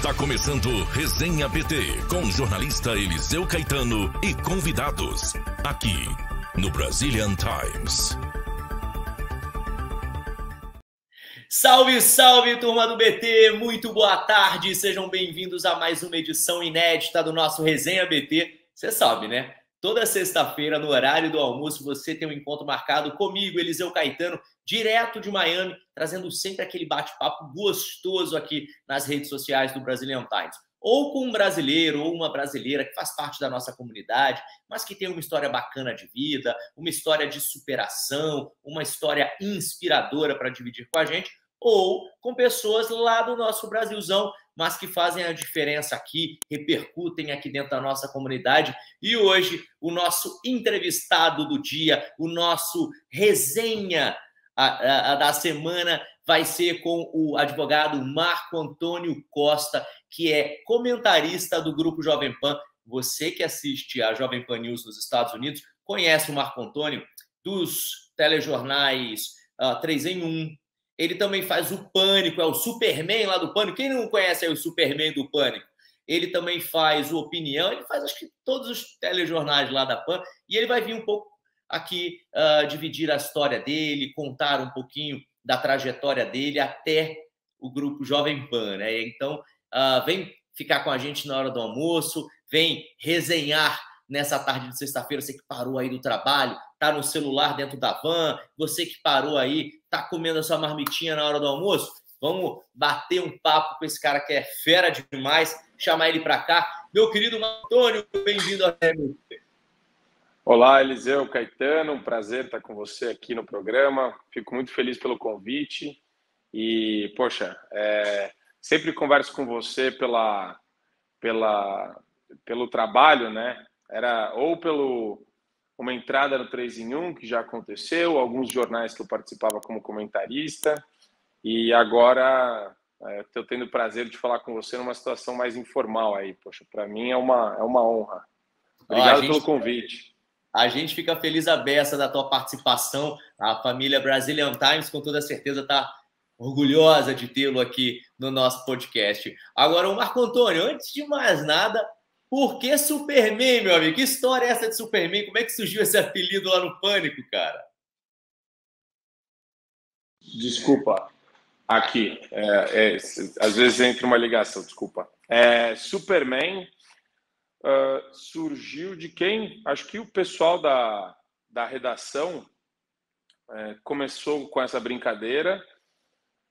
Está começando Resenha BT, com o jornalista Eliseu Caetano e convidados, aqui no Brazilian Times. Salve, salve, turma do BT! Muito boa tarde, sejam bem-vindos a mais uma edição inédita do nosso Resenha BT. Você sabe, né? Toda sexta-feira, no horário do almoço, você tem um encontro marcado comigo, Eliseu Caetano, direto de Miami, trazendo sempre aquele bate-papo gostoso aqui nas redes sociais do Brazilian Times. Ou com um brasileiro ou uma brasileira que faz parte da nossa comunidade, mas que tem uma história bacana de vida, uma história de superação, uma história inspiradora para dividir com a gente, ou com pessoas lá do nosso Brasilzão, mas que fazem a diferença aqui, repercutem aqui dentro da nossa comunidade. E hoje, o nosso entrevistado do dia, o nosso resenha da semana, vai ser com o advogado Marco Antônio Costa, que é comentarista do Grupo Jovem Pan. Você que assiste a Jovem Pan News nos Estados Unidos, conhece o Marco Antônio dos telejornais 3 em 1. Ele também faz o Pânico, é o Superman lá do Pânico. Quem não conhece aí o Superman do Pânico? Ele também faz o Opinião, ele faz acho que todos os telejornais lá da Pan, e ele vai vir um pouco aqui dividir a história dele, contar um pouquinho da trajetória dele até o Grupo Jovem Pan, né? Então, vem ficar com a gente na hora do almoço, vem resenhar nessa tarde de sexta-feira, você que parou aí do trabalho, tá no celular dentro da van, você que parou aí, tá comendo a sua marmitinha na hora do almoço, vamos bater um papo com esse cara que é fera demais, chamar ele para cá. Meu querido Antônio, bem-vindo ao RMT. Olá, Eliseu Caetano, um prazer estar com você aqui no programa, fico muito feliz pelo convite e, poxa, sempre converso com você pelo trabalho, né? Era ou pelo uma entrada no 3 em 1, que já aconteceu, alguns jornais que eu participava como comentarista, e agora estou tendo o prazer de falar com você numa situação mais informal aí. Poxa, para mim é uma honra. Obrigado pelo convite. A gente fica feliz a beça da tua participação. A família Brazilian Times, com toda certeza, está orgulhosa de tê-lo aqui no nosso podcast. Agora, o Marco Antônio, antes de mais nada, por que Superman, meu amigo? Que história é essa de Superman? Como é que surgiu esse apelido lá no Pânico, cara? Desculpa, aqui. Às vezes entra uma ligação, desculpa. Superman surgiu de quem? Acho que o pessoal da redação começou com essa brincadeira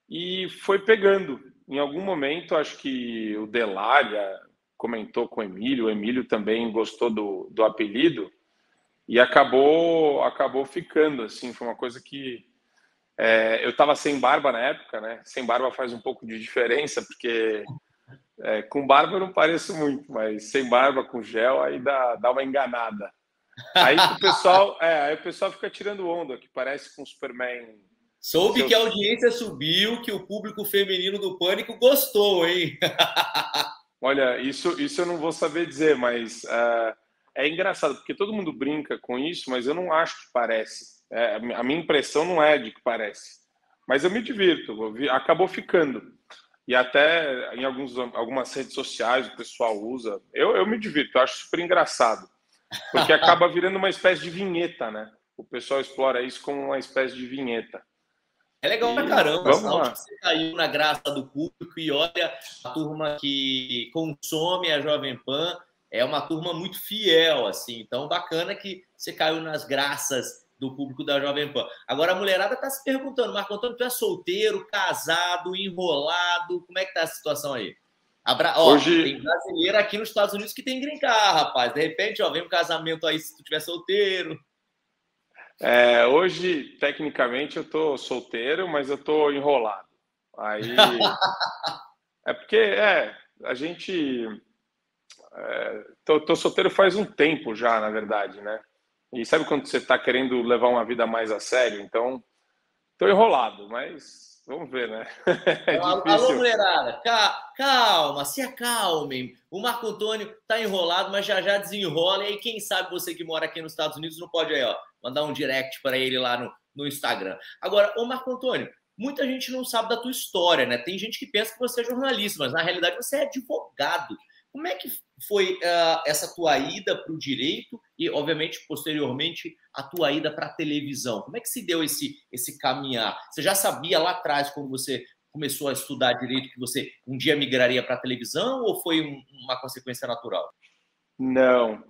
e foi pegando. Em algum momento, acho que o Delária comentou com o Emílio também gostou do apelido e acabou ficando, assim, foi uma coisa que eu estava sem barba na época, né? Sem barba faz um pouco de diferença, porque com barba eu não pareço muito, mas sem barba, com gel, aí dá uma enganada. Aí o pessoal fica tirando onda, que parece com o Superman. Soube que a audiência subiu, que o público feminino do Pânico gostou, hein? Olha, isso eu não vou saber dizer, mas é engraçado, porque todo mundo brinca com isso, mas eu não acho que parece. A minha impressão não é de que parece. Mas eu me divirto, acabou ficando. E até em algumas redes sociais o pessoal usa. Eu me divirto, eu acho super engraçado. Porque acaba virando uma espécie de vinheta, né? O pessoal explora isso como uma espécie de vinheta. É legal pra caramba, sinal de que você caiu na graça do público e olha, a turma que consome a Jovem Pan é uma turma muito fiel, assim. Então, bacana que você caiu nas graças do público da Jovem Pan. Agora, a mulherada tá se perguntando, Marco Antônio, tu é solteiro, casado, enrolado? Como é que tá a situação aí? Hoje... Tem brasileira aqui nos Estados Unidos que tem green card, rapaz. De repente, vem um casamento aí se tu tiver solteiro. Hoje, tecnicamente, eu tô solteiro, mas eu tô enrolado. Aí porque a gente tô solteiro faz um tempo já, na verdade, né? E sabe quando você tá querendo levar uma vida mais a sério? Então, tô enrolado, mas vamos ver, né? Alô, mulherada, calma, se acalmem. O Marco Antônio tá enrolado, mas já desenrola. E aí, quem sabe você que mora aqui nos Estados Unidos não pode aí, mandar um direct para ele lá no Instagram. Agora, ô Marco Antônio, muita gente não sabe da tua história, né? Tem gente que pensa que você é jornalista, mas na realidade você é advogado. Como é que foi essa tua ida para o direito e, obviamente, posteriormente, a tua ida para a televisão? Como é que se deu esse caminhar? Você já sabia lá atrás, quando você começou a estudar direito, que você um dia migraria para a televisão ou foi uma consequência natural? Não,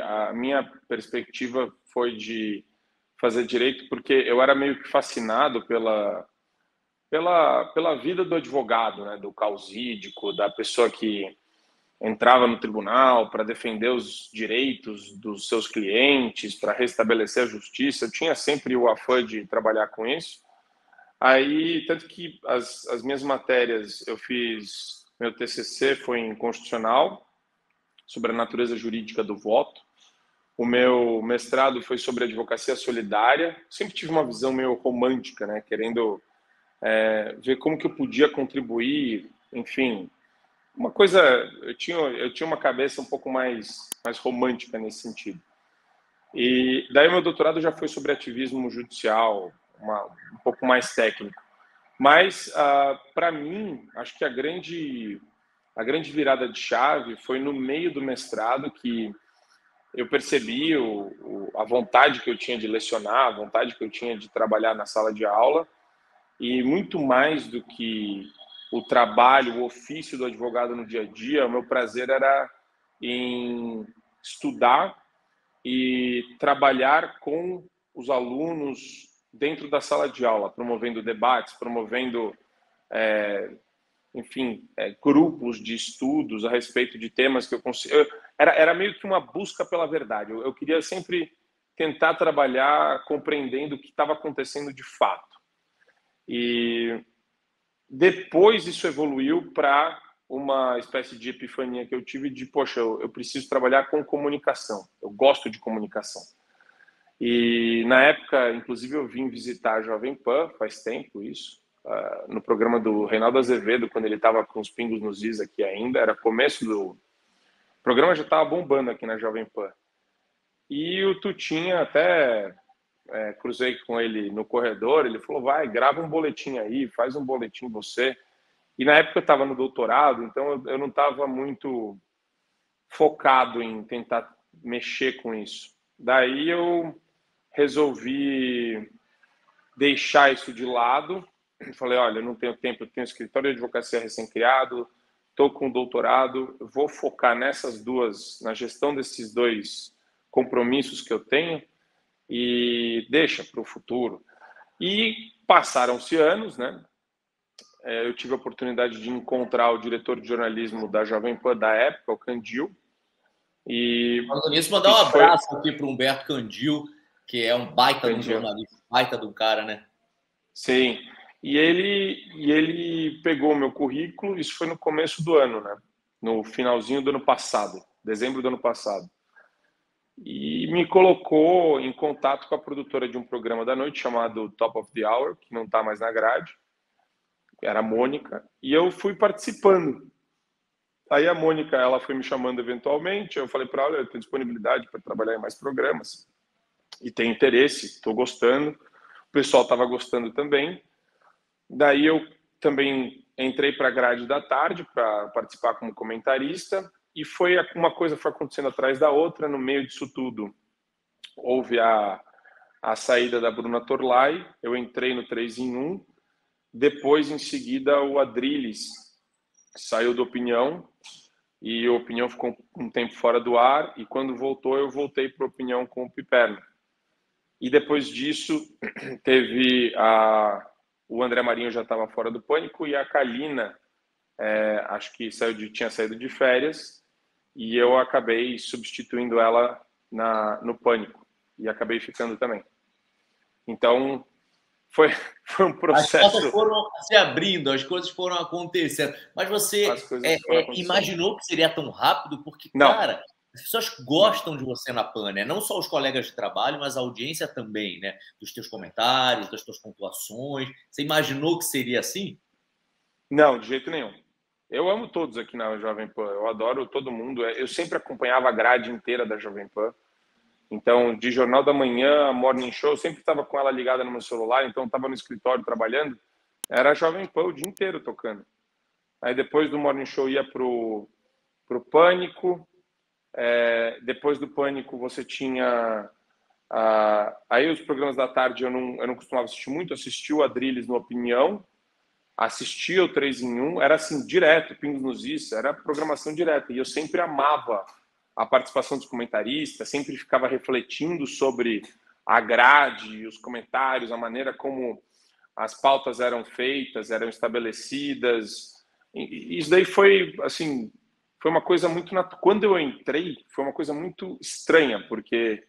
a minha perspectiva foi de fazer direito porque eu era meio que fascinado pela vida do advogado, né, do causídico, da pessoa que entrava no tribunal para defender os direitos dos seus clientes, para restabelecer a justiça. Eu tinha sempre o afã de trabalhar com isso. Aí, tanto que as minhas matérias, meu TCC foi em constitucional, sobre a natureza jurídica do voto. O meu mestrado foi sobre advocacia solidária. Sempre tive uma visão meio romântica, né, querendo ver como que eu podia contribuir, enfim, uma coisa, eu tinha uma cabeça um pouco mais romântica nesse sentido. E daí meu doutorado já foi sobre ativismo judicial, um pouco mais técnico. Mas, para mim, acho que a grande virada de chave foi no meio do mestrado que eu percebi a vontade que eu tinha de lecionar, a vontade que eu tinha de trabalhar na sala de aula, e muito mais do que o trabalho, o ofício do advogado no dia a dia, o meu prazer era em estudar e trabalhar com os alunos dentro da sala de aula, promovendo debates, promovendo, grupos de estudos a respeito de temas que eu consigo. Era meio que uma busca pela verdade. Eu queria sempre tentar trabalhar compreendendo o que estava acontecendo de fato. E depois isso evoluiu para uma espécie de epifania que eu tive de, poxa, eu preciso trabalhar com comunicação. Eu gosto de comunicação. E na época, inclusive, eu vim visitar a Jovem Pan, faz tempo isso, no programa do Reinaldo Azevedo, quando ele estava com os pingos nos is aqui ainda, era começo do... O programa já estava bombando aqui na Jovem Pan. E o Tutinha até... cruzei com ele no corredor, ele falou, vai, grava um boletim aí, faz um boletim você. E na época eu estava no doutorado, então eu não estava muito focado em tentar mexer com isso. Daí eu resolvi deixar isso de lado. Falei, olha, eu não tenho tempo, eu tenho escritório de advocacia recém-criado, estou com doutorado, eu vou focar na gestão desses dois compromissos que eu tenho, e deixa para o futuro. E passaram-se anos, né? Eu tive a oportunidade de encontrar o diretor de jornalismo da Jovem Pan da época, o Candil. E falando nisso, mandar um abraço aqui para o Humberto Candil, que é um baita de um jornalista, baita de um cara, né? Sim. E ele pegou o meu currículo, isso foi no começo do ano, né? No finalzinho do ano passado, dezembro do ano passado. E me colocou em contato com a produtora de um programa da noite chamado Top of the Hour, que não está mais na grade, era a Mônica, e eu fui participando. Aí a Mônica, ela foi me chamando eventualmente, eu falei para ela, eu tenho disponibilidade para trabalhar em mais programas, e tenho interesse, estou gostando, o pessoal estava gostando também. Daí eu também entrei para a grade da tarde para participar como comentarista, e uma coisa foi acontecendo atrás da outra. No meio disso tudo, houve a saída da Bruna Torlai, eu entrei no 3 em 1, depois, em seguida, o Adriles saiu do Opinião, e o Opinião ficou um tempo fora do ar, e quando voltou, eu voltei para o Opinião com o Piperno. E depois disso, teve o André Marinho já estava fora do Pânico, e a Kalina, acho que tinha saído de férias, e eu acabei substituindo ela no Pânico, e acabei ficando também. Então, foi um processo... As coisas foram se abrindo, as coisas foram acontecendo. Mas você imaginou que seria tão rápido? Porque, não. Cara, as pessoas gostam de você na PAN, né? Não só os colegas de trabalho, mas a audiência também, né? Dos teus comentários, das tuas pontuações. Você imaginou que seria assim? Não, de jeito nenhum. Eu amo todos aqui na Jovem Pan, eu adoro todo mundo. Eu sempre acompanhava a grade inteira da Jovem Pan. Então, de Jornal da Manhã, Morning Show, eu sempre estava com ela ligada no meu celular, então estava no escritório trabalhando, era Jovem Pan o dia inteiro tocando. Aí depois do Morning Show ia pro Pânico, depois do Pânico você tinha... aí os programas da tarde eu não costumava assistir muito, assisti o Adrilles no Opinião, assistia o 3 em 1, era assim, direto, Pingos nos Is, era programação direta, e eu sempre amava a participação dos comentaristas, sempre ficava refletindo sobre a grade, os comentários, a maneira como as pautas eram feitas, eram estabelecidas. E isso daí foi, assim, foi uma coisa muito... Quando eu entrei, foi uma coisa muito estranha, porque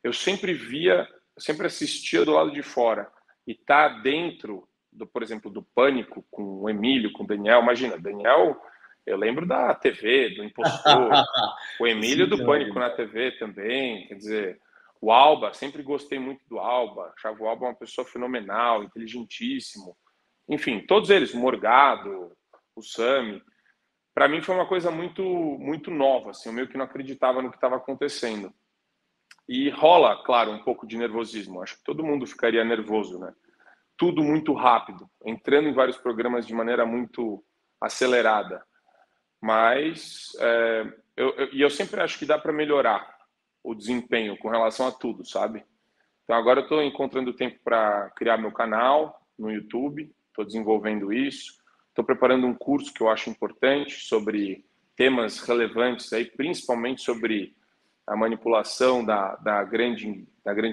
eu sempre via, sempre assistia do lado de fora. E tá dentro, por exemplo, do Pânico, com o Emílio, com o Daniel. Imagina, Daniel... Eu lembro da TV, do Impostor, o Emílio do Pânico na TV também, quer dizer, o Alba, sempre gostei muito do Alba, achava o Alba uma pessoa fenomenal, inteligentíssimo, enfim, todos eles, o Morgado, o Sami, para mim foi uma coisa muito, muito nova, assim, eu meio que não acreditava no que estava acontecendo. E rola, claro, um pouco de nervosismo, acho que todo mundo ficaria nervoso, né? Tudo muito rápido, entrando em vários programas de maneira muito acelerada. Mas eu sempre acho que dá para melhorar o desempenho com relação a tudo, sabe? Então agora eu estou encontrando tempo para criar meu canal no YouTube, estou desenvolvendo isso, estou preparando um curso que eu acho importante sobre temas relevantes, aí, principalmente sobre a manipulação da grande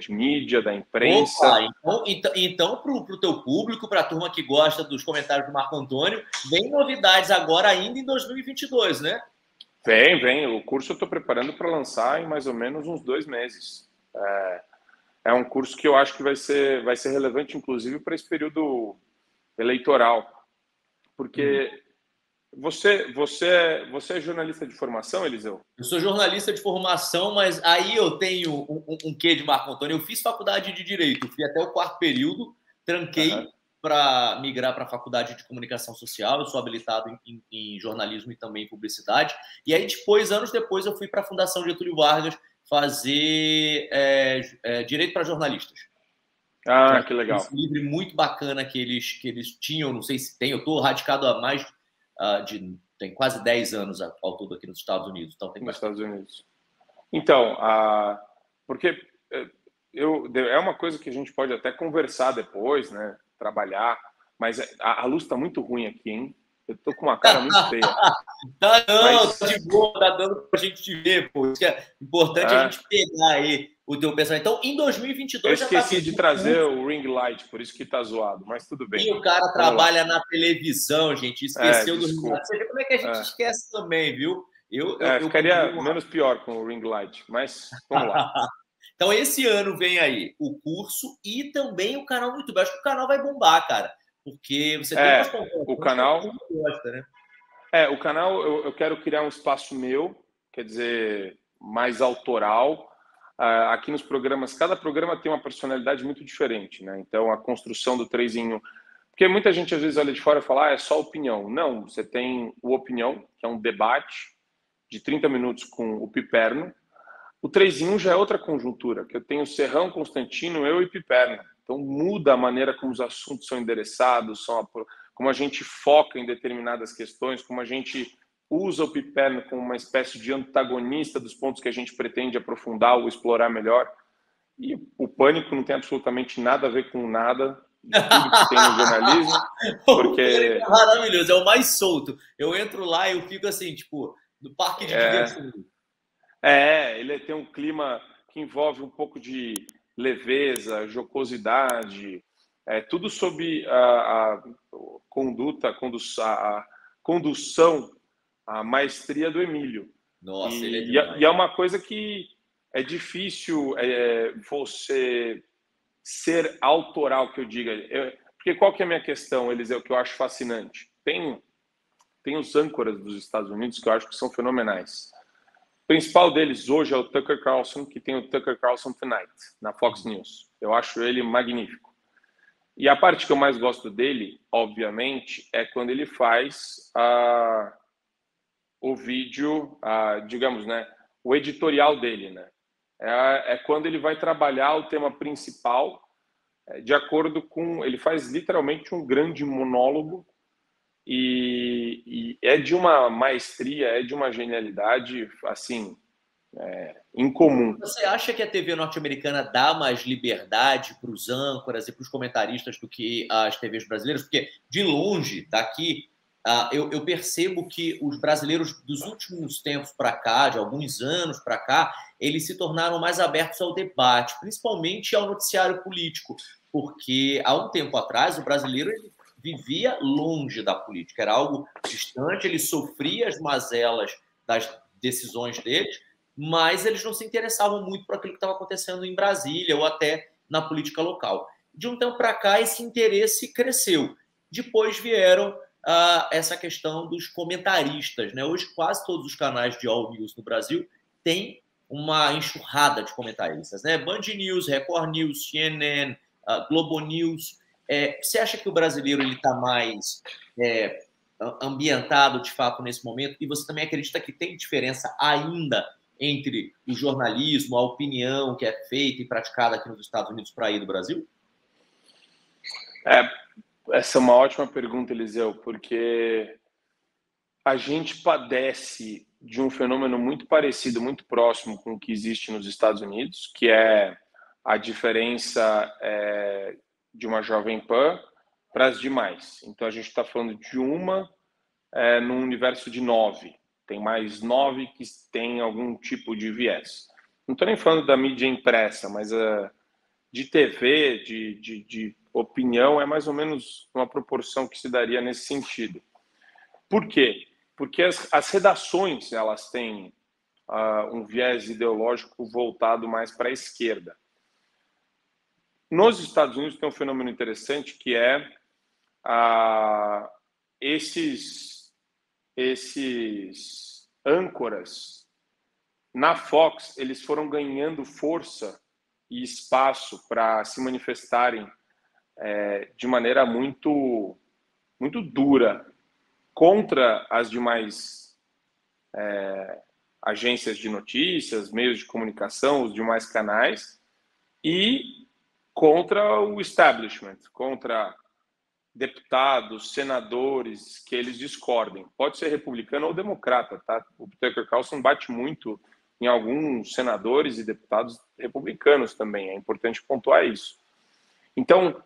mídia, da imprensa. Opa, então para o teu público, para a turma que gosta dos comentários do Marco Antônio, vem novidades agora ainda em 2022, né? Vem. O curso eu estou preparando para lançar em mais ou menos uns 2 meses. É um curso que eu acho que vai ser relevante, inclusive, para esse período eleitoral. Porque você é jornalista de formação, Eliseu? Eu sou jornalista de formação, mas aí eu tenho um quê de Marco Antônio. Eu fiz faculdade de Direito, fui até o 4º período, tranquei para migrar para a Faculdade de Comunicação Social. Eu sou habilitado em jornalismo e também em publicidade. E aí, anos depois, eu fui para a Fundação Getúlio Vargas fazer Direito para Jornalistas. Que legal. Um livro muito bacana que eles tinham, não sei se tem, eu estou radicado há mais tem quase 10 anos ao todo aqui nos Estados Unidos. Então, tem nos Estados Unidos. Então, porque é uma coisa que a gente pode até conversar depois, né? Trabalhar, mas a luz está muito ruim aqui, hein? Eu tô com uma cara muito feia. Tá de boa, tá dando pra gente te ver, pô. Isso que é importante a gente pegar aí o teu pensamento. Então, em 2022... Eu esqueci de trazer o ring light, por isso que tá zoado, mas tudo bem. E o cara trabalha na televisão, gente, esqueceu do ring light. Você vê como é que a gente esquece também, viu? Eu ficaria menos pior com o ring light, mas vamos lá. Então, esse ano vem aí o curso e também o canal no YouTube. Eu acho que o canal vai bombar, cara. Porque você tem o canal gosta, né? O canal eu quero criar um espaço meu, quer dizer, mais autoral. Aqui nos programas, cada programa tem uma personalidade muito diferente, né? Então a construção do 3 em 1, porque muita gente às vezes olha de fora e fala, é só opinião. Não, você tem o Opinião, que é um debate de 30 minutos com o Piperno. O 3 em 1 já é outra conjuntura, que eu tenho Serrão, Constantino, eu e Piperno. Então muda a maneira como os assuntos são endereçados, como a gente foca em determinadas questões, como a gente usa o Piperno como uma espécie de antagonista dos pontos que a gente pretende aprofundar ou explorar melhor. E o Pânico não tem absolutamente nada a ver com nada de tudo que tem no jornalismo. Porque... É maravilhoso, é o mais solto. Eu entro lá e eu fico assim, tipo, no parque de diversão. Ele tem um clima que envolve um pouco de leveza, jocosidade, tudo sob a condução, a maestria do Emílio. Nossa, e é uma coisa que é difícil você ser autoral, que eu diga. Porque qual que é a minha questão, Eliseu, que eu acho fascinante? Tem os âncoras dos Estados Unidos que eu acho que são fenomenais. O principal deles hoje é o Tucker Carlson, que tem o Tucker Carlson Tonight, na Fox News. Eu acho ele magnífico. E a parte que eu mais gosto dele, obviamente, é quando ele faz o vídeo, digamos, né, o editorial dele, né? é quando ele vai trabalhar o tema principal de acordo com... Ele faz literalmente um grande monólogo e é de uma maestria, é de uma genialidade, assim, incomum. Você acha que a TV norte-americana dá mais liberdade para os âncoras e para os comentaristas do que as TVs brasileiras? Porque, de longe, daqui, eu percebo que os brasileiros dos últimos tempos para cá, de alguns anos para cá, eles se tornaram mais abertos ao debate, principalmente ao noticiário político, porque há um tempo atrás o brasileiro ele vivia longe da política, era algo distante, ele sofria as mazelas das decisões deles, mas eles não se interessavam muito por aquilo que estava acontecendo em Brasília ou até na política local. De um tempo para cá, esse interesse cresceu. Depois vieram essa questão dos comentaristas, né? Hoje, quase todos os canais de All News no Brasil têm uma enxurrada de comentaristas, né? Band News, Record News, CNN, Globo News. Você acha que o brasileiro está mais ambientado, de fato, nesse momento? E você também acredita que tem diferença ainda entre o jornalismo, a opinião que é feita e praticada aqui nos Estados Unidos para aí do Brasil? Essa é uma ótima pergunta, Eliseu, porque a gente padece de um fenômeno muito parecido, muito próximo com o que existe nos Estados Unidos, que é a diferença de uma Jovem Pan para as demais. Então, a gente está falando de uma num universo de 9. Tem mais 9 que tem algum tipo de viés. Não estou nem falando da mídia impressa, mas de TV, de opinião, é mais ou menos uma proporção que se daria nesse sentido. Por quê? Porque as redações elas têm um viés ideológico voltado mais para a esquerda. Nos Estados Unidos tem um fenômeno interessante que é esses âncoras na Fox, eles foram ganhando força e espaço para se manifestarem de maneira muito, muito dura contra as demais agências de notícias, meios de comunicação, os demais canais, e contra o establishment, contra deputados, senadores que eles discordem. Pode ser republicano ou democrata, tá? O Tucker Carlson bate muito em alguns senadores e deputados republicanos também. É importante pontuar isso. Então,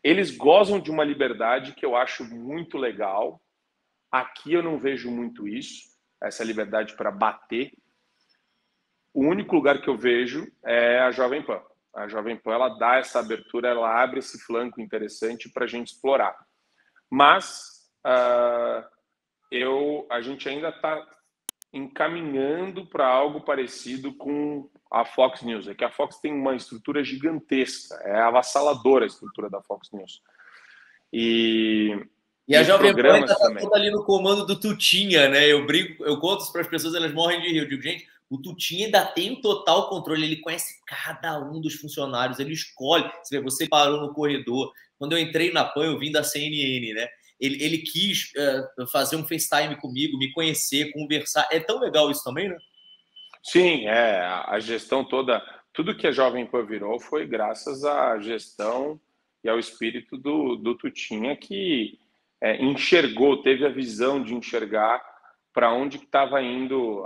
eles gozam de uma liberdade que eu acho muito legal. Aqui eu não vejo muito isso, essa liberdade para bater. O único lugar que eu vejo é a Jovem Pan. A Jovem Pan ela dá essa abertura, ela abre esse flanco interessante para a gente explorar. Mas a gente ainda está encaminhando para algo parecido com a Fox News. É que a Fox tem uma estrutura gigantesca, é avassaladora a estrutura da Fox News. E a Jovem Pan está toda ali no comando do Tutinha, né? Eu conto isso para as pessoas, elas morrem de rir. Eu digo, gente, o Tutinha ainda tem total controle, ele conhece cada um dos funcionários, ele escolhe. Você parou no corredor. Quando eu entrei na PAN, eu vim da CNN, né? Ele quis fazer um FaceTime comigo, me conhecer, conversar. É tão legal isso também, né? Sim, a gestão toda, tudo que a Jovem Pan virou foi graças à gestão e ao espírito do Tutinha, que enxergou, teve a visão de enxergar para onde estava indo,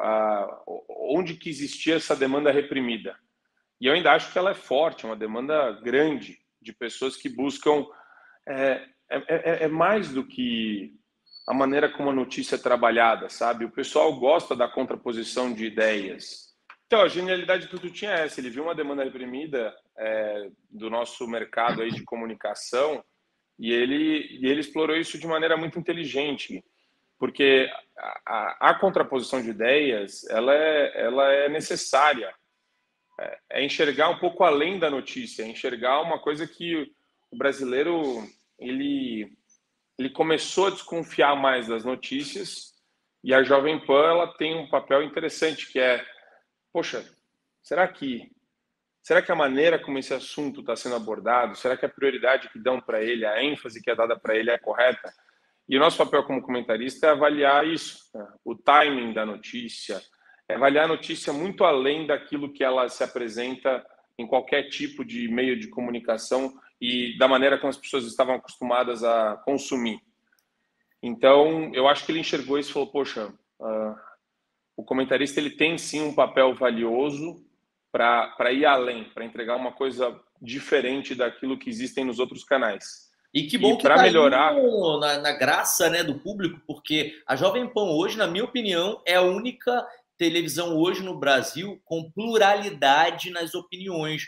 onde que existia essa demanda reprimida. E eu ainda acho que ela é forte, é uma demanda grande de pessoas que buscam... É mais do que a maneira como a notícia é trabalhada, sabe? O pessoal gosta da contraposição de ideias. Então, a genialidade do Tutinha é essa. Ele viu uma demanda reprimida do nosso mercado aí de comunicação e ele explorou isso de maneira muito inteligente, porque a contraposição de ideias ela é necessária. É enxergar um pouco além da notícia, é enxergar uma coisa que o brasileiro ele começou a desconfiar mais das notícias, e a Jovem Pan ela tem um papel interessante, que é, poxa, será que a maneira como esse assunto está sendo abordado, será que a prioridade que dão para ele, a ênfase que é dada para ele é correta? E o nosso papel como comentarista é avaliar isso, né? O timing da notícia, avaliar a notícia muito além daquilo que ela se apresenta em qualquer tipo de meio de comunicação e da maneira como as pessoas estavam acostumadas a consumir. Então, eu acho que ele enxergou isso e falou, poxa, o comentarista ele tem sim um papel valioso para ir além, para entregar uma coisa diferente daquilo que existem nos outros canais. E que bom que para tá melhorar na graça, né, do público, porque a Jovem Pan hoje, na minha opinião, é a única televisão hoje no Brasil com pluralidade nas opiniões.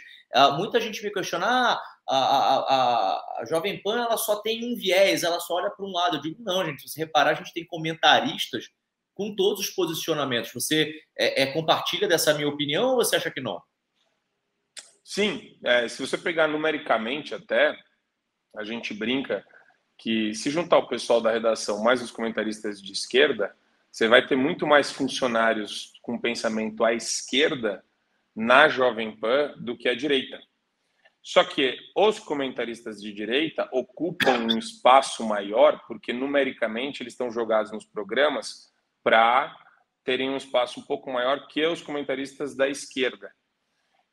Muita gente me questiona, a Jovem Pan ela só tem um viés, ela só olha para um lado. Eu digo, não, gente, se você reparar, a gente tem comentaristas com todos os posicionamentos. Você compartilha dessa minha opinião ou você acha que não? Sim, se você pegar numericamente até, a gente brinca que se juntar o pessoal da redação mais os comentaristas de esquerda, você vai ter muito mais funcionários com pensamento à esquerda na Jovem Pan do que à direita. Só que os comentaristas de direita ocupam um espaço maior porque numericamente eles estão jogados nos programas para terem um espaço um pouco maior que os comentaristas da esquerda.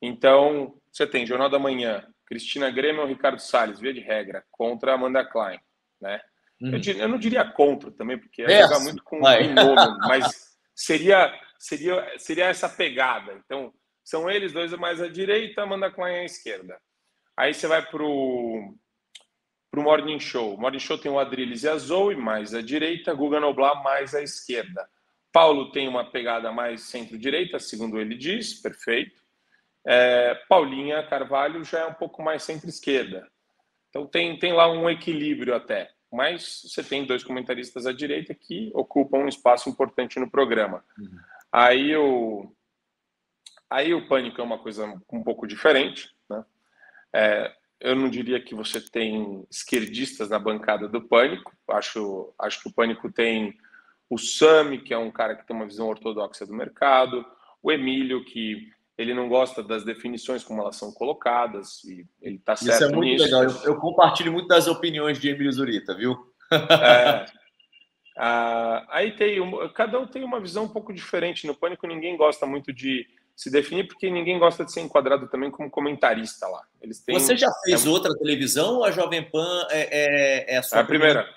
Então, você tem Jornal da Manhã, Cristina Grêmio ou Ricardo Salles, via de regra, contra Amanda Klein, né? Eu não diria contra também, porque ia jogar muito com o binômio, mas seria essa pegada. Então, são eles dois mais à direita, Amanda Klein à esquerda. Aí você vai para o Morning Show. O Morning Show tem o Adrilles e a Zoe mais à direita, Guga Noblar mais à esquerda. Paulo tem uma pegada mais centro-direita, segundo ele diz, perfeito. Paulinha Carvalho já é um pouco mais centro-esquerda. Então tem lá um equilíbrio até. Mas você tem dois comentaristas à direita que ocupam um espaço importante no programa. Uhum. Aí o Pânico é uma coisa um pouco diferente, né? Eu não diria que você tem esquerdistas na bancada do Pânico. Acho que o Pânico tem o Sami, que é um cara que tem uma visão ortodoxa do mercado, o Emílio, que ele não gosta das definições como elas são colocadas, e ele está certo nisso. Isso é muito legal. Eu compartilho muito das opiniões de Emílio Zurita, viu? Aí cada um tem uma visão um pouco diferente. No Pânico ninguém gosta muito de se definir, porque ninguém gosta de ser enquadrado também como comentarista lá. Você já fez outra televisão ou a Jovem Pan é a sua primeira?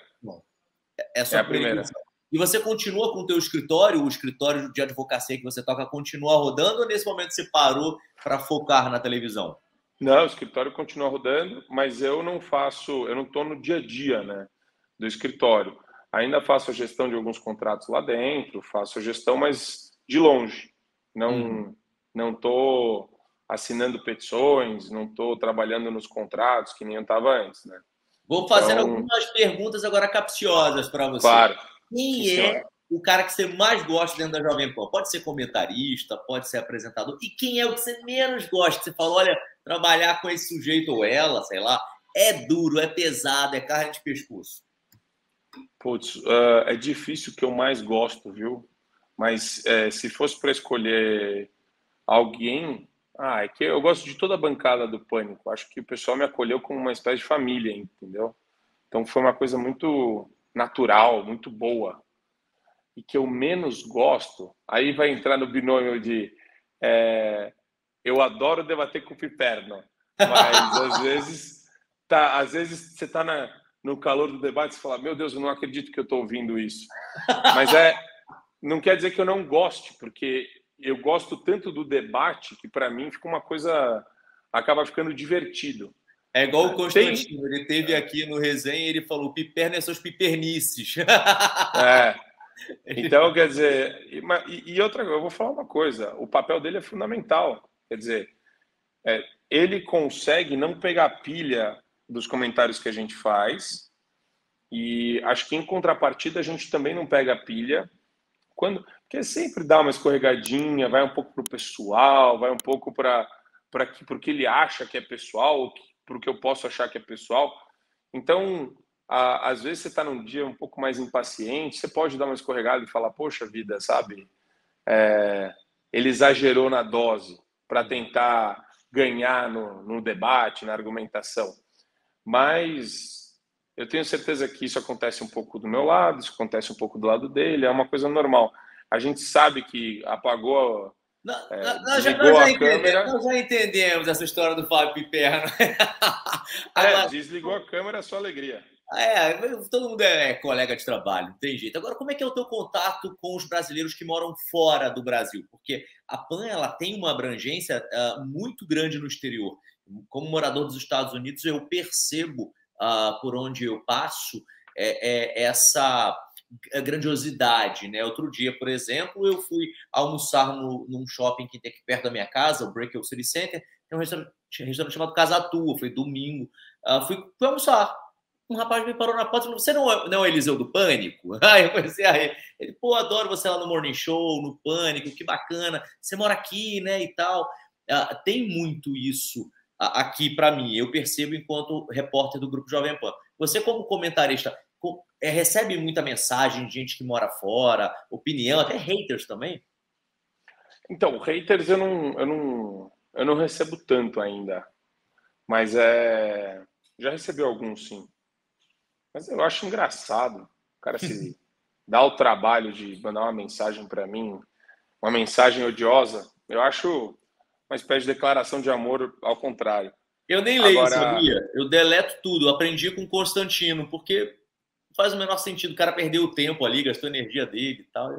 É a primeira. E você continua com o teu escritório, o escritório de advocacia que você toca, continua rodando ou nesse momento você parou para focar na televisão? Não, o escritório continua rodando, mas eu não estou no dia a dia, né, do escritório. Ainda faço a gestão de alguns contratos lá dentro, faço a gestão, mas de longe. Não estou assinando petições, não estou trabalhando nos contratos que nem eu estava antes, né? Vou fazer algumas perguntas agora capciosas para você. Claro. Quem é o cara que você mais gosta dentro da Jovem Pan? Pode ser comentarista, pode ser apresentador. E quem é o que você menos gosta? Que você fala, olha, trabalhar com esse sujeito ou ela, sei lá, é duro, é pesado, é carne de pescoço. Putz, é difícil o que eu mais gosto, viu? Mas se fosse para escolher alguém... é que eu gosto de toda a bancada do Pânico. Acho que o pessoal me acolheu como uma espécie de família, entendeu? Então foi uma coisa muito natural, muito boa. E que eu menos gosto, aí vai entrar no binômio de eu adoro debater com o Piperno, mas às vezes você está no calor do debate e fala, meu Deus, eu não acredito que eu estou ouvindo isso. Mas não quer dizer que eu não goste, porque eu gosto tanto do debate que para mim fica uma coisa, acaba ficando divertido. É igual o Constantino, ele teve aqui no resenha e ele falou, Piperno é seus pipernices. Então, quer dizer, e outra, eu vou falar uma coisa, o papel dele é fundamental, quer dizer, ele consegue não pegar pilha dos comentários que a gente faz, e acho que em contrapartida a gente também não pega pilha, porque sempre dá uma escorregadinha, vai um pouco para o pessoal, vai um pouco para o que ele acha que é pessoal, para o que eu posso achar que é pessoal. Então, às vezes você está num dia um pouco mais impaciente, você pode dar uma escorregada e falar, poxa vida, sabe? Ele exagerou na dose para tentar ganhar no debate, na argumentação. Mas eu tenho certeza que isso acontece um pouco do meu lado, isso acontece um pouco do lado dele, é uma coisa normal. a gente sabe que apagou, nós já câmera. Nós já entendemos essa história do Fábio Piperno. Desligou a câmera, só alegria. Todo mundo é colega de trabalho, não tem jeito. Agora, como é que é o teu contato com os brasileiros que moram fora do Brasil? Porque a PAN ela tem uma abrangência muito grande no exterior. Como morador dos Estados Unidos, eu percebo por onde eu passo essa grandiosidade, né? Outro dia, por exemplo, eu fui almoçar num shopping que tem aqui perto da minha casa, o Brickell City Center, tem um restaurante chamado Casa Tua, foi domingo. Fui almoçar. Um rapaz me parou na porta e falou: você não é o Eliseu do Pânico? Aí eu comecei a rir. Ele: pô, adoro você lá no Morning Show, no Pânico, que bacana. Você mora aqui, né, e tal. Tem muito isso aqui para mim. Eu percebo enquanto repórter do Grupo Jovem Pan. Você, como comentarista, recebe muita mensagem de gente que mora fora, opinião, até haters também? Então, haters eu não recebo tanto ainda. Mas já recebi alguns, sim. Mas eu acho engraçado o cara se dá o trabalho de mandar uma mensagem para mim, uma mensagem odiosa. Eu acho uma espécie de declaração de amor ao contrário. Eu nem leio, sabia? Eu deleto tudo. Eu aprendi com o Constantino, porque não faz o menor sentido. O cara perdeu o tempo ali, gastou a energia dele e tal.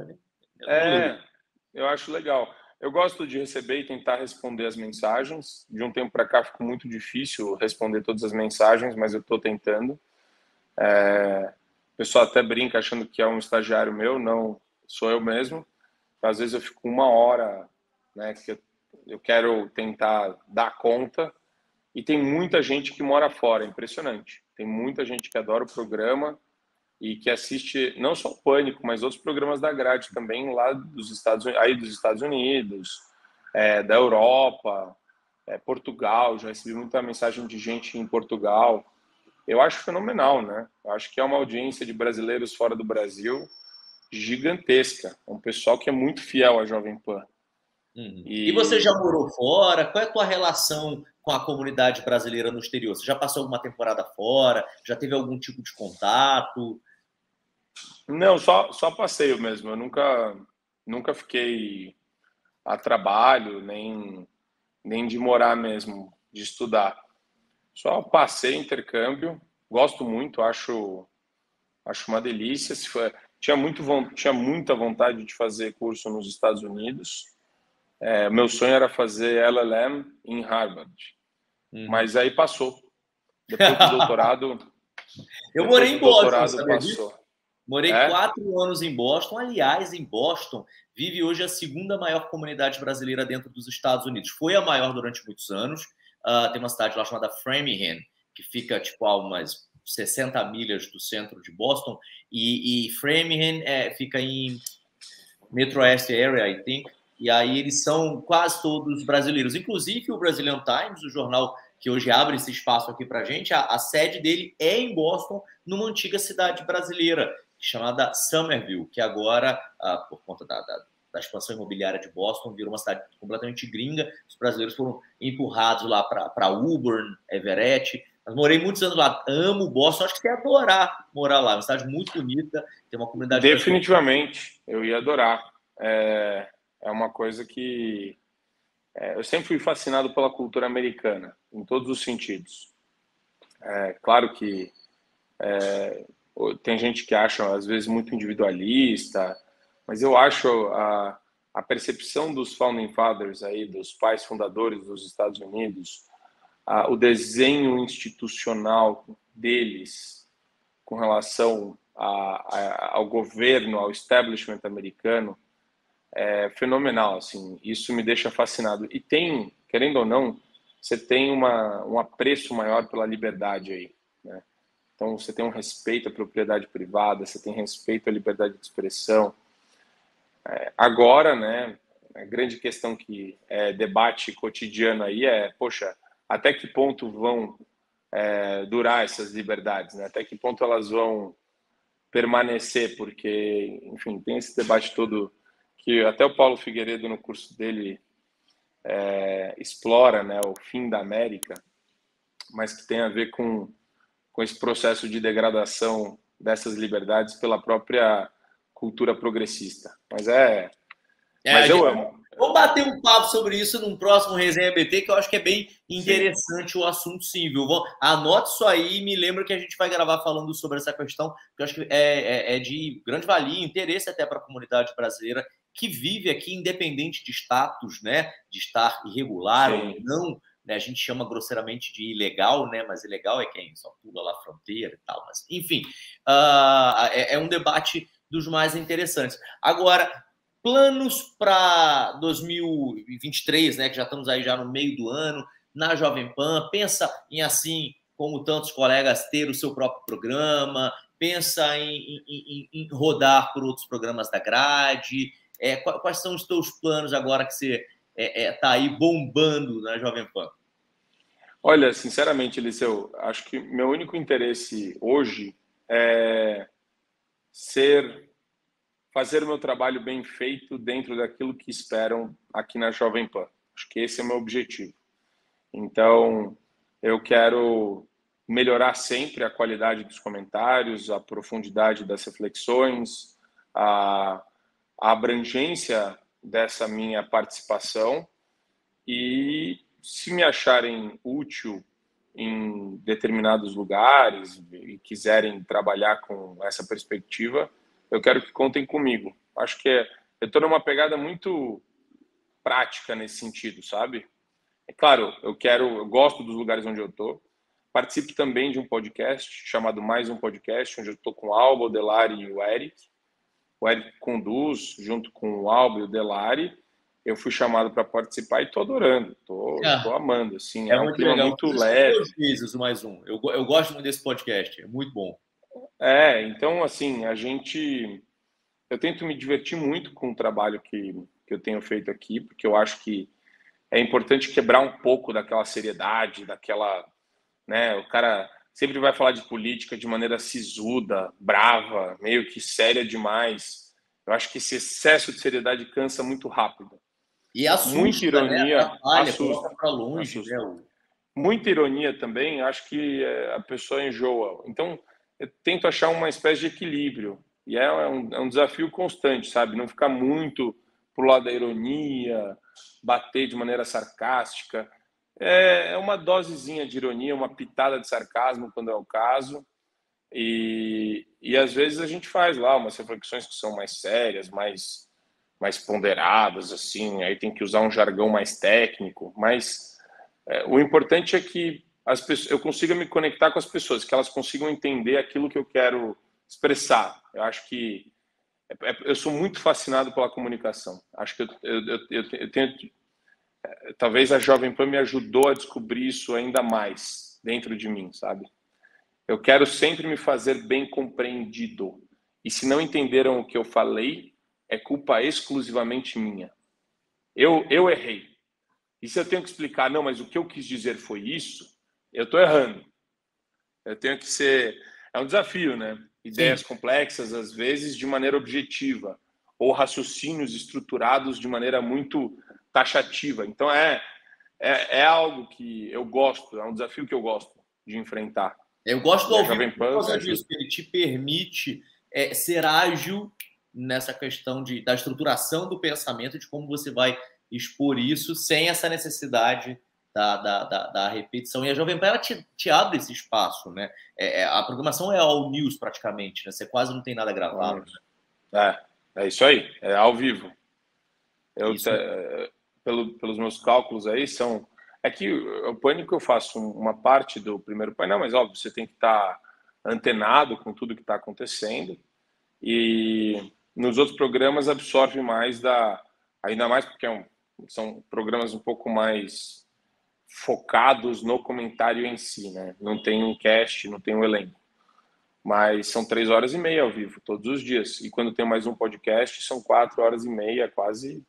Eu acho legal. Eu gosto de receber e tentar responder as mensagens. De um tempo para cá ficou muito difícil responder todas as mensagens, mas eu estou tentando. O pessoal até brinca achando que é um estagiário meu, não, sou eu mesmo. Às vezes eu fico 1 hora, né, que eu quero tentar dar conta, e tem muita gente que mora fora, é impressionante. Tem muita gente que adora o programa e que assiste não só o Pânico, mas outros programas da grade também lá dos Estados Unidos, da Europa, Portugal. Já recebi muita mensagem de gente em Portugal. Eu acho fenomenal, né? Eu acho que é uma audiência de brasileiros fora do Brasil gigantesca. É um pessoal que é muito fiel à Jovem Pan. E você já morou fora? Qual é a tua relação com a comunidade brasileira no exterior? Você já passou alguma temporada fora? Já teve algum tipo de contato? Não, só passeio mesmo. Eu nunca fiquei a trabalho, nem de morar mesmo, de estudar. Só passei, intercâmbio, gosto muito, acho uma delícia. Tinha muita vontade de fazer curso nos Estados Unidos. Meu sonho era fazer LLM em Harvard, mas aí passou. Depois do doutorado, eu morei em Boston, sabe passou. Disso? Morei 4 anos em Boston. Aliás, em Boston vive hoje a segunda maior comunidade brasileira dentro dos Estados Unidos. Foi a maior durante muitos anos. Tem uma cidade lá chamada Framingham, que fica tipo a umas 60 milhas do centro de Boston, e Framingham fica em Metro West Area, I think, e aí eles são quase todos brasileiros, inclusive o Brazilian Times, o jornal que hoje abre esse espaço aqui para a gente, a sede dele é em Boston, numa antiga cidade brasileira, chamada Somerville, que agora, por conta da expansão imobiliária de Boston, virou uma cidade completamente gringa. Os brasileiros foram empurrados lá para Woburn, Everett. Mas morei muitos anos lá. Amo Boston. Acho que você ia adorar morar lá. É uma cidade muito bonita. Tem uma comunidade... Definitivamente. Eu ia adorar. É uma coisa que... eu sempre fui fascinado pela cultura americana, em todos os sentidos. Claro que tem gente que acha, às vezes, muito individualista, mas eu acho a percepção dos Founding Fathers, aí, dos pais fundadores dos Estados Unidos, o desenho institucional deles com relação ao governo, ao establishment americano, é fenomenal. Assim, isso me deixa fascinado. E tem, querendo ou não, você tem um apreço maior pela liberdade aí, né? Então, você tem um respeito à propriedade privada, você tem respeito à liberdade de expressão. Agora, né, a grande questão que é debate cotidiano aí poxa, até que ponto vão durar essas liberdades, né? Até que ponto elas vão permanecer? Porque, enfim, tem esse debate todo que até o Paulo Figueiredo, no curso dele, explora, né, o fim da América, mas que tem a ver com esse processo de degradação dessas liberdades pela própria cultura progressista. Mas eu amo. Vamos bater um papo sobre isso num próximo Resenha BT, que eu acho que é bem interessante o assunto, sim, viu? Anote isso aí e me lembra que a gente vai gravar falando sobre essa questão, que eu acho que é de grande valia, interesse até para a comunidade brasileira que vive aqui, independente de status, né? De estar irregular ou não, né? A gente chama grosseiramente de ilegal, né? Mas ilegal é quem só pula lá a fronteira e tal. Mas, enfim, é um debate dos mais interessantes. Agora, planos para 2023, né, que já estamos aí já no meio do ano, na Jovem Pan, pensa em, assim, como tantos colegas, ter o seu próprio programa, pensa em rodar por outros programas da grade, quais são os teus planos agora que você está aí bombando na Jovem Pan? Olha, sinceramente, Eliseu, acho que meu único interesse hoje é fazer o meu trabalho bem feito dentro daquilo que esperam aqui na Jovem Pan. Acho que esse é o meu objetivo. Então, eu quero melhorar sempre a qualidade dos comentários, a profundidade das reflexões, a abrangência dessa minha participação e, se me acharem útil em determinados lugares e quiserem trabalhar com essa perspectiva, eu quero que contem comigo. Acho que eu estou numa pegada muito prática nesse sentido, sabe? É claro, eu gosto dos lugares onde eu estou. Participo também de um podcast chamado Mais Um Podcast, onde eu estou com o Alba, o Delari e o Eric. O Eric conduz junto com o Alba e o Delari. Eu fui chamado para participar e estou adorando, estou amando. Assim, um clima legal. muito leve. 2 vezes o Mais Um. Eu gosto muito desse podcast, é muito bom. Então, assim, eu tento me divertir muito com o trabalho que eu tenho feito aqui, porque eu acho que é importante quebrar um pouco daquela seriedade, né, o cara sempre vai falar de política de maneira sisuda, brava, meio que séria demais. Eu acho que esse excesso de seriedade cansa muito rápido. E assusta, muita ironia, né? Assusta para longe, assusta. Né? Muita ironia também, acho que a pessoa enjoa. Então, eu tento achar uma espécie de equilíbrio. E é um desafio constante, sabe? Não ficar muito pro lado da ironia, bater de maneira sarcástica. É uma dosezinha de ironia, uma pitada de sarcasmo, quando é o caso. E às vezes a gente faz lá umas reflexões que são mais sérias, mais ponderadas, assim. Aí tem que usar um jargão mais técnico. Mas o importante é que eu consiga me conectar com as pessoas, que elas consigam entender aquilo que eu quero expressar. Eu acho que eu sou muito fascinado pela comunicação. Acho que eu tenho... Talvez a Jovem Pan me ajudou a descobrir isso ainda mais dentro de mim, sabe? Eu quero sempre me fazer bem compreendido. E se não entenderam o que eu falei, é culpa exclusivamente minha. Eu errei. E se eu tenho que explicar, não, mas o que eu quis dizer foi isso, eu estou errando. Eu tenho que ser... É um desafio, né? Ideias complexas, às vezes, de maneira objetiva. Ou raciocínios estruturados de maneira muito taxativa. Então, é algo que eu gosto, é um desafio que eu gosto de enfrentar. Eu gosto do Jovem Pan por causa disso, que ele te permite ser ágil nessa questão da estruturação do pensamento, de como você vai expor isso sem essa necessidade da repetição. E a Jovem Pan, ela te abre esse espaço, né? A programação é all news, praticamente, né? Você quase não tem nada gravado. É isso aí, é ao vivo. Pelos meus cálculos aí, é que o Pânico eu faço uma parte do primeiro painel, mas óbvio, você tem que estar antenado com tudo que está acontecendo, e nos outros programas absorve mais ainda mais porque são programas um pouco mais focados no comentário em si, né? Não tem um cast, não tem um elenco. Mas são 3h30 ao vivo, todos os dias. E quando tem mais um podcast, são 4h30, quase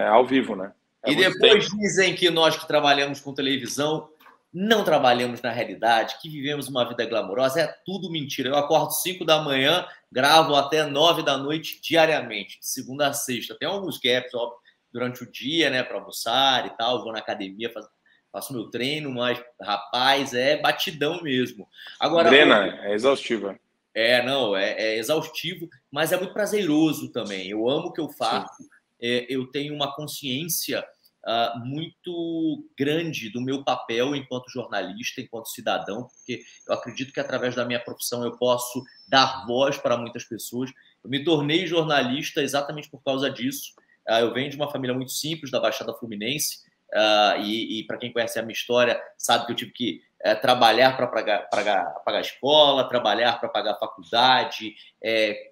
ao vivo, né? E depois dizem que nós que trabalhamos com televisão não trabalhamos na realidade, que vivemos uma vida glamourosa. É tudo mentira. Eu acordo 5 da manhã, gravo até 9 da noite diariamente, de segunda a sexta. Tem alguns gaps, óbvio, durante o dia, né, para almoçar e tal. Vou na academia, faço meu treino, mas, rapaz, é batidão mesmo. Agora, Drena, é exaustiva. Não, é exaustivo, mas é muito prazeroso também. Eu amo o que eu faço, eu tenho uma consciência muito grande do meu papel enquanto jornalista, enquanto cidadão, porque eu acredito que através da minha profissão eu posso dar voz para muitas pessoas. Eu me tornei jornalista exatamente por causa disso. Eu venho de uma família muito simples, da Baixada Fluminense, e para quem conhece a minha história, sabe que eu tive que trabalhar para pagar a escola, trabalhar para pagar a faculdade.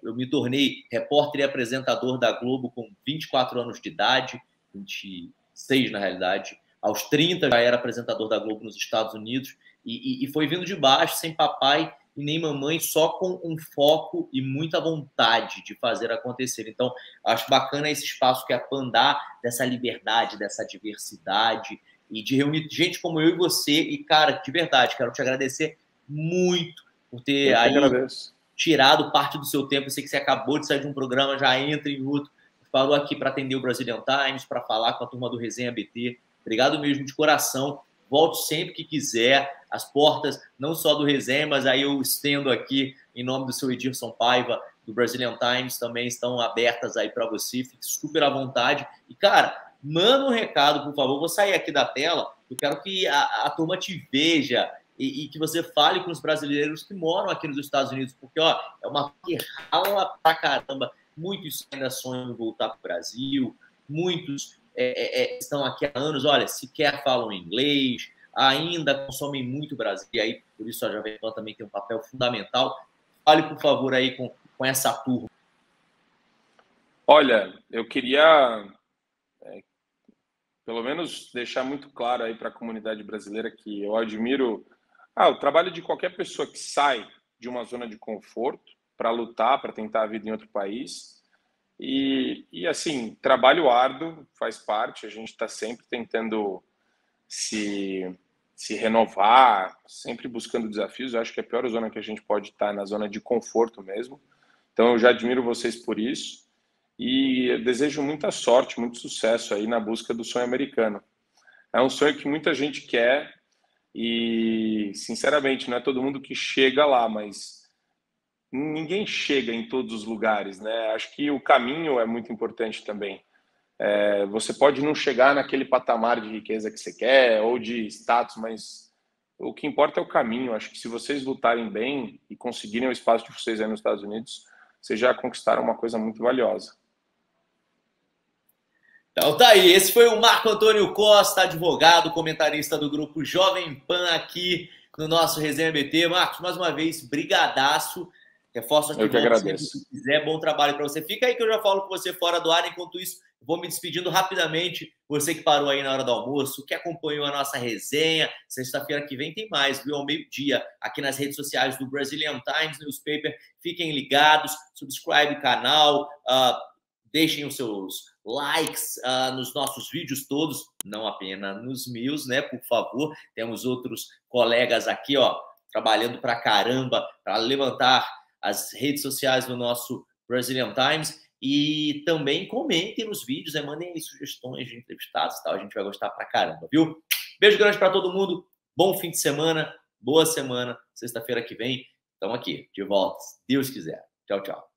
Eu me tornei repórter e apresentador da Globo com 24 anos de idade, 26 na realidade. Aos 30 já era apresentador da Globo nos Estados Unidos e foi vindo de baixo, sem papai e nem mamãe, só com um foco e muita vontade de fazer acontecer. Então, acho bacana esse espaço que é a Pandá, dessa liberdade, dessa diversidade, e de reunir gente como eu e você. E, cara, de verdade, quero te agradecer muito por ter aí tirado parte do seu tempo. Eu sei que você acabou de sair de um programa, já entra em outro. Parou aqui para atender o Brazilian Times, para falar com a turma do Resenha BT. Obrigado mesmo, de coração. Volte sempre que quiser. As portas, não só do Resenha, mas aí eu estendo aqui, em nome do seu Edirson Paiva, do Brazilian Times, também estão abertas aí para você. Fique super à vontade. E, cara, manda um recado, por favor. Vou sair aqui da tela. Eu quero que a turma te veja e que você fale com os brasileiros que moram aqui nos Estados Unidos, porque é uma rala pra caramba. Muitos ainda sonham em voltar para o Brasil, muitos estão aqui há anos, olha, sequer falam inglês, ainda consomem muito Brasil, e aí, por isso a Jovem Pan também tem um papel fundamental. Fale, por favor, aí com essa turma. Olha, eu queria pelo menos deixar muito claro aí para a comunidade brasileira que eu admiro o trabalho de qualquer pessoa que sai de uma zona de conforto para lutar, para tentar a vida em outro país. E assim, trabalho árduo faz parte, a gente está sempre tentando se renovar, sempre buscando desafios. Eu acho que a pior zona que a gente pode estar é na zona de conforto mesmo. Então eu já admiro vocês por isso e eu desejo muita sorte, muito sucesso aí na busca do sonho americano. É um sonho que muita gente quer e, sinceramente, não é todo mundo que chega lá, mas ninguém chega em todos os lugares, né? Acho que o caminho é muito importante também. Você pode não chegar naquele patamar de riqueza que você quer ou de status, mas o que importa é o caminho. Acho que se vocês lutarem bem e conseguirem o espaço de vocês aí nos Estados Unidos, vocês já conquistaram uma coisa muito valiosa. Então tá aí, esse foi o Marco Antônio Costa, advogado, comentarista do grupo Jovem Pan aqui no nosso Resenha BT. Marcos, mais uma vez, brigadaço. Reforço aqui, eu que agradeço. Se quiser, bom trabalho para você. Fica aí que eu já falo com você fora do ar. Enquanto isso, vou me despedindo rapidamente. Você que parou aí na hora do almoço, que acompanhou a nossa resenha. Sexta-feira que vem tem mais, viu? Ao meio-dia, aqui nas redes sociais do Brazilian Times Newspaper. Fiquem ligados, subscribe o canal, deixem os seus likes nos nossos vídeos todos, não apenas nos meus, né? Por favor, temos outros colegas aqui, trabalhando pra caramba para levantar as redes sociais do nosso Brazilian Times. E também comentem nos vídeos, mandem aí sugestões de entrevistados e tal. A gente vai gostar pra caramba, viu? Beijo grande para todo mundo. Bom fim de semana. Boa semana. Sexta-feira que vem, estamos aqui, de volta, se Deus quiser. Tchau, tchau.